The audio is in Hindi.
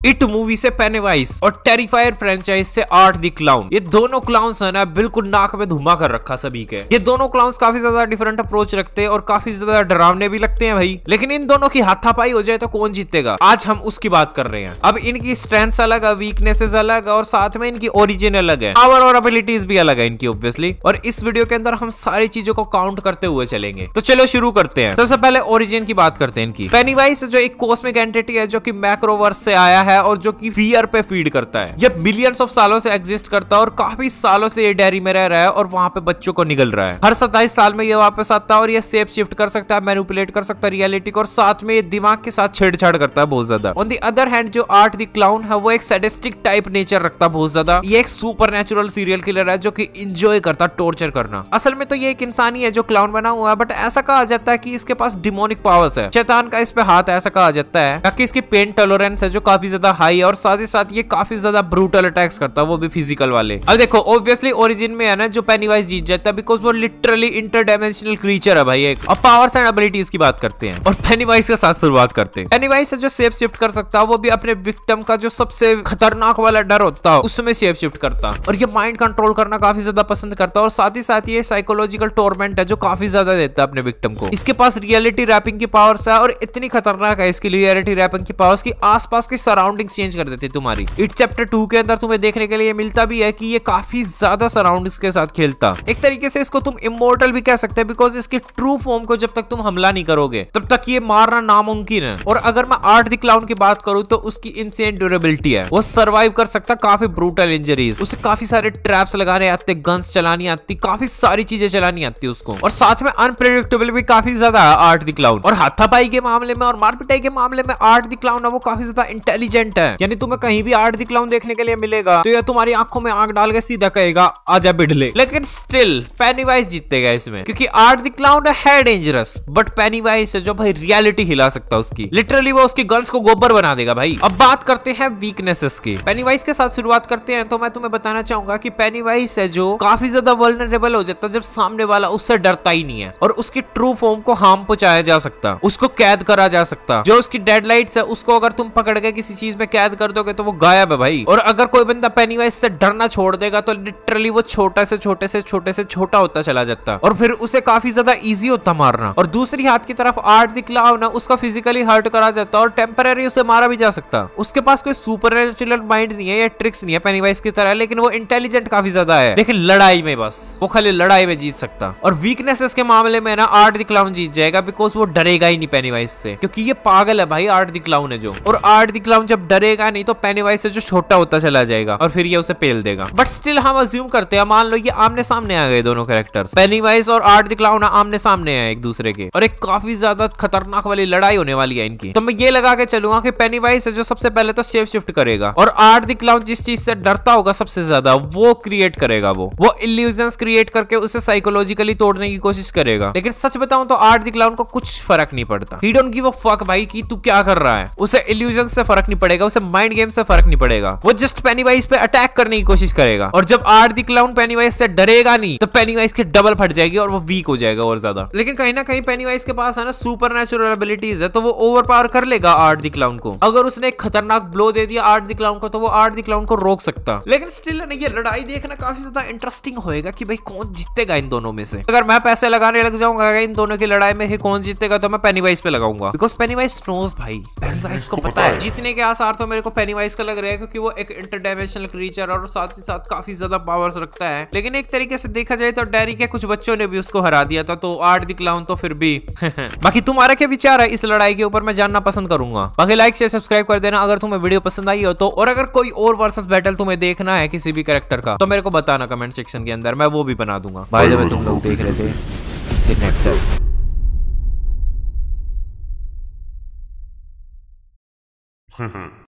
इट मूवी से पेनीवाइज और टेरिफायर फ्रेंचाइज से आर्ट द क्लाउन, ये दोनों क्लाउन्स है ना बिल्कुल नाक में धुमा कर रखा सभी के। ये दोनों क्लाउन्स काफी ज्यादा डिफरेंट अप्रोच रखते हैं और काफी ज्यादा डरावने भी लगते हैं भाई। लेकिन इन दोनों की हाथापाई हो जाए तो कौन जीतेगा, आज हम उसकी बात कर रहे हैं। अब इनकी स्ट्रेंथ्स अलग है, वीकनेसेस अलग है और साथ में इनकी ओरिजिन अलग है, पावर और एबिलिटीज भी अलग है इनकी ऑब्वियसली। और इस वीडियो के अंदर हम सारी चीजों को काउंट करते हुए चलेंगे। तो चलो शुरू करते हैं। सबसे पहले ओरिजिन की बात करते हैं इनकी। पेनीवाइज जो एक कॉस्मिक एंटिटी है जो कि मैक्रोवर्स से आया है और जो कि फियर पे फीड करता है। ये मिलियंस ऑफ सालों से एग्जिस्ट करता है और काफी सालों से ये डेयरी में रह रहा है और वहां पे बच्चों को निगल रहा है। हर 27 साल में ये वापस आता है और ये शेप शिफ्ट कर सकता है, मैनिपुलेट कर सकता है रियलिटी को और साथ में ये दिमाग के साथ छेड़छाड़ करता है बहुत ज्यादा। ऑन द अदर हैंड जो आर्ट द क्लाउन है वो एक सैडिस्टिक टाइप नेचर रखता है बहुत ज्यादा। ये एक सुपरनैचुरल सीरियल किलर है जो कि इंजॉय करता है टॉर्चर करना। असल में तो ये एक इंसान ही है जो क्लाउन बना हुआ है, बट ऐसा कहा जाता है कि इसके पास डिमोनिक पावर्स है, शैतान का इस पे हाथ है ऐसा कहा जाता है। ताकि इसकी पेन टॉलरेंस है जो काफी ज्यादा हाई है और साथ ही साथ ये काफी ज्यादा ब्रूटल अटैक्स करता है, वो भी फिजिकल वाले। अब देखो ऑब्वियसली ओरिजिन में है ना जो पेनीवाइज जीत जाता है बिकॉज वो लिटरली इंटरडायमेंशनल क्रीचर है भाई एक। अब पावर्स एंड एबिलिटीज की बात करते हैं और पेनीवाइज के साथ शुरुआत करते हैं। पेनीवाइज से जो शेप शिफ्ट कर सकता है वो भी अपने विक्टिम का जो सबसे खतरनाक वाला डर होता है उसमें शेप शिफ्ट करता है। और ये माइंड कंट्रोल करना काफी ज्यादा पसंद करता है और साथ ही साथ ये साइकोलॉजिकल टॉर्मेंट है जो काफी ज्यादा देता है अपने विक्टिम को। इसके पास रियलिटी रैपिंग की पावर्स है और इतनी खतरनाक है इसकी रियलिटी रैपिंग की पावर्स की आसपास की सराउंडिंग चेंज कर देती है तुम्हारी। इट चैप्टर 2 के अंदर तुम्हें देखने के लिए मिलता भी है कि ये काफी ज्यादा सराउंडिंग्स के साथ खेलता। एक तरीके से इसको तुम इमोर्टल भी कह सकते हैं बिकॉज इसकी ट्रू फॉर्म को जब तक तुम हमला नहीं करोगे तब तक ये मारना नामुमकिन है। और अगर मैं आर्ट द क्लाउन की बात करूं तो उसकी इनसेन ड्यूरेबिलिटी है, वो सर्वाइव कर सकता काफी ब्रूटल इंजरीज। उसे काफी सारे ट्रैप्स लगाने आते, गन्स चलानी आती, काफी सारी चीजें चलानी आती उसको। और साथ में अनप्रेडिक्टेबल भी काफी ज्यादा है आर्ट द क्लाउन। और हाथापाई के मामले में और मारपिटाई के मामले में आर्ट द क्लाउन है वो काफी ज्यादा इंटेलिजेंट है। यानी तुम्हें कहीं भी आर्ट द क्लाउन देखने के लिए मिलेगा तो ये तुम्हारी आंखों में आंख डाल के सीधा कहेगा आजा बिडले। लेकिन स्टिल पेनीवाइज जीतेगा इसमें क्योंकि आर्ट द क्लाउन है डेंजरस, बट पेनीवाइज है जो भाई रियलिटी हिला सकता है उसकी। लिटरली वो उसकी गन्स को गोबर बना देगा भाई। अब बात करते हैं वीकनेसेस की। पेनीवाइज के साथ शुरुआत करते हैं तो मैं तुम्हें बताना चाहूंगा कि पेनीवाइज है जो काफी ज्यादा वल्नरेबल हो जाता है जब सामने वाला उससे डरता ही नहीं है और उसकी ट्रू फॉर्म को हार्म पहुंचाया जा सकता, उसको कैद करा जा सकता। जो उसकी डेडलाइट्स है उसको अगर तुम पकड़ के किसी चीज में कैद कर दोगे तो वो गायब है भाई। और अगर कोई बंदा पेनीवाइज से डरना छोड़ देगा तो लिटरली वो छोटे से छोटा होता चला जाता और फिर उसे काफी ज्यादा इजी होता मारना। और दूसरी हाथ की तरफ आर्ट द क्लाउन है, उसका फिजिकली हर्ट करा जाता और टेम्पररी उसे मारा भी जा सकता। उसके पास कोई सुपरनैचुरल माइंड नहीं है या ट्रिक्स नहीं है पेनीवाइज की तरह, लेकिन वो इंटेलिजेंट काफी ज्यादा है। लेकिन लड़ाई में बस वो खाली लड़ाई में जीत सकता। और वीकनेसेस के मामले में ना आर्ट द क्लाउन जीत जाएगा बिकॉज वो डरेगा ही नहीं पेनीवाइज से, क्योंकि ये पागल है भाई आर्ट द क्लाउन है जो। और आर्ट द क्लाउन जब डरेगा नहीं तो पेनीवाइज से जो छोटा होता चला जाएगा और फिर ये उसे पेल देगा। बट स्टिल हम अज्यूम करते हैं, मान लो ये आमने सामने आ गए दोनों कैरेक्टर्स, पेनीवाइज और आर्ट द क्लाउन आमने सामने हैं एक दूसरे के और एक काफी ज्यादा खतरनाक वाली लड़ाई होने वाली है इनकी। तो मैं ये लगा के चलूंगा कि पेनीवाइज है जो सबसे पहले तो शेप शिफ्ट करेगा और आर्ट द क्लाउन जिस चीज से डरता होगा सबसे ज्यादा वो क्रिएट करेगा, वो इल्यूजन्स क्रिएट करके उसे साइकोलॉजिकली तोड़ने की कोशिश करेगा। लेकिन सच बताऊं तो आर्ट द क्लाउन को कुछ फर्क नहीं पड़ता। ही डोंट गिव अ फक भाई कि तू क्या कर रहा है। उसे इल्यूजन से फर्क नहीं पड़ेगा, उसे माइंड गेम से फर्क नहीं पड़ेगा। वो जस्ट पेनीवाइज पे अटैक करने की कोशिश करेगा और जब आर्ट द क्लाउन पेनीवाइज से डरेगा नहीं तो पेनीवाइज की डबल फट जाएगी और वो वीक हो जाएगा और ज्यादा। लेकिन कहीं ना कहीं पेनीवाइज के पास है ना सुपरनैचुरल एबिलिटीज है तो वो ओवरपावर कर लेगा आर्ट द क्लाउन को। अगर उसने एक खतरनाक ब्लो दे दिया आर्ट द क्लाउन को तो वो आर्ट द क्लाउन को रोक सकता। लेकिन स्टिल नहीं, ये लड़ाई देखना काफी ज्यादा इंटरेस्टिंग होएगा कि भाई कौन जीतेगा इन दोनों में से। अगर मैं पैसे लगाने लग जाऊंगा इन दोनों की लड़ाई में कौन जीतेगा तो मैं पेनीवाइज पे लगाऊंगा बिकॉज पेनीवाइज नोज भाई, पेनीवाइज को पता है जीतने के आसार तो मेरे को पेनीवाइज का लग रहा है क्योंकि वो एक इंटरडायमेंशनल क्रीचर और साथ ही साथ काफी ज्यादा पावर्स रखता है। लेकिन एक तरीके से देखा जाए तो डेयरी के कुछ बच्चों ने भी उसको हरा दिया था तो आर्ट द क्लाउन तो फिर भी बाकी तुम्हारा क्या विचार है इस लड़ाई के ऊपर मैं जानना पसंद करूंगा। बाकी लाइक से सब्सक्राइब कर देना अगर तुम्हें वीडियो पसंद आई हो तो। और अगर कोई और वर्सेस बैटल तुम्हें देखना है किसी भी कैरेक्टर का तो मेरे को बताना कमेंट सेक्शन के अंदर, मैं वो भी बना दूंगा। भाई जब तुम लोग देख रहे थे